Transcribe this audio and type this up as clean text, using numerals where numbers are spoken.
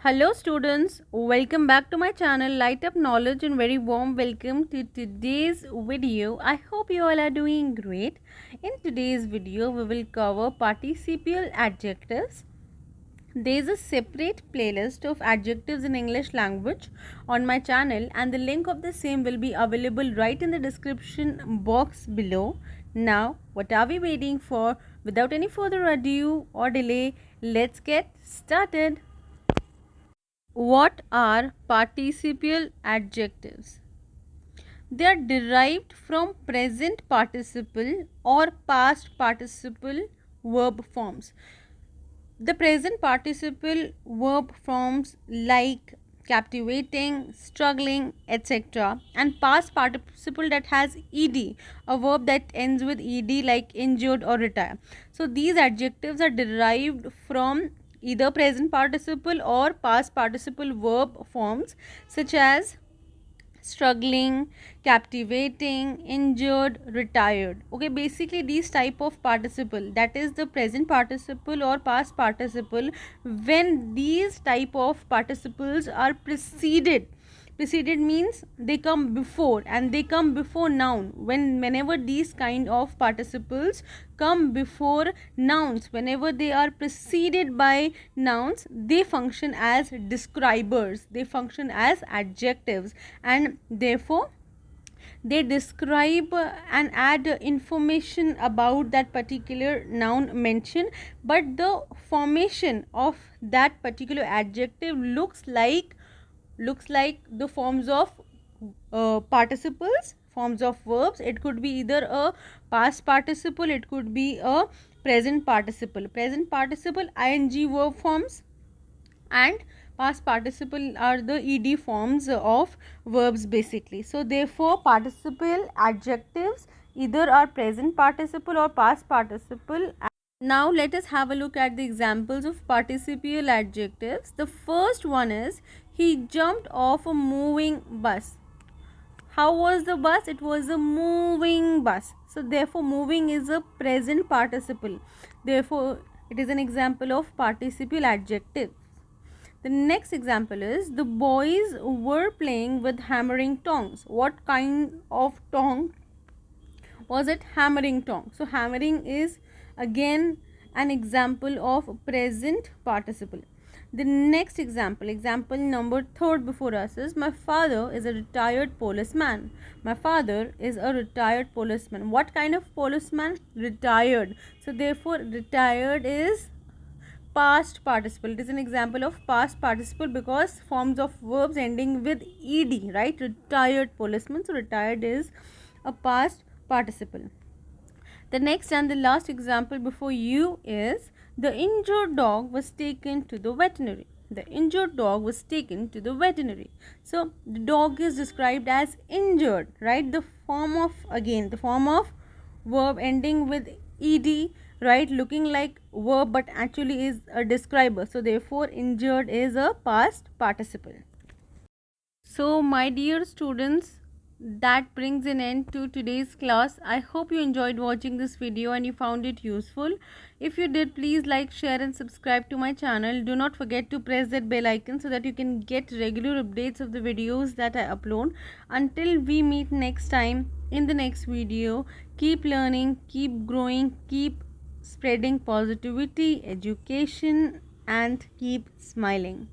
Hello students, welcome back to my channel Lightup Knowledge and very warm welcome to today's video. I hope you all are doing great. In today's video we will cover participial adjectives. There is a separate playlist of adjectives in English language on my channel and the link of the same will be available right in the description box below. Now what are we waiting for? Without any further ado or delay, let's get started. What are participial adjectives? They are derived from present participle or past participle verb forms. The present participle verb forms like captivating, struggling, etc. and past participle that has ed, a verb that ends with ed like injured or retire. So these adjectives are derived from either present participle or past participle verb forms such as struggling, captivating, injured, retired. Okay, basically these type of participle, that is the present participle or past participle, when these type of participles are preceded means they come before, and they come before noun. Whenever these kind of participles come before nouns, whenever they are preceded by nouns, they function as describers, they function as adjectives, and therefore they describe and add information about that particular noun mentioned, but the formation of that particular adjective looks like the forms of participles, forms of verbs. It could be either a past participle, it could be a present participle ing verb forms, and past participle are the ed forms of verbs basically. So therefore participial adjectives either are present participle or past participle. Now let us have a look at the examples of participial adjectives. The first one is he jumped off a moving bus. How was the bus? It was a moving bus. So therefore moving is a present participle. Therefore it is an example of participial adjective. The next example is the boys were playing with hammering tongs. What kind of tong was it? Hammering tong. So hammering is again an example of present participle. The next example number 3 before us is my father is a retired policeman. My father is a retired policeman. What kind of policeman? Retired. So therefore retired is past participle. It is an example of past participle because forms of verbs ending with ed, right? Retired policeman. So retired is a past participle. The next and the last example before you is the injured dog was taken to the veterinary. The injured dog was taken to the veterinary. So the dog is described as injured, right? The form of verb ending with ed, right, looking like verb but actually is a describer. So therefore injured is a past participle. So my dear students, that brings an end to today's class. I hope you enjoyed watching this video and you found it useful. If you did, please like, share and subscribe to my channel. Do not forget to press that bell icon so that you can get regular updates of the videos that I upload. Until we meet next time in the next video, keep learning, keep growing, keep spreading positivity, education and keep smiling.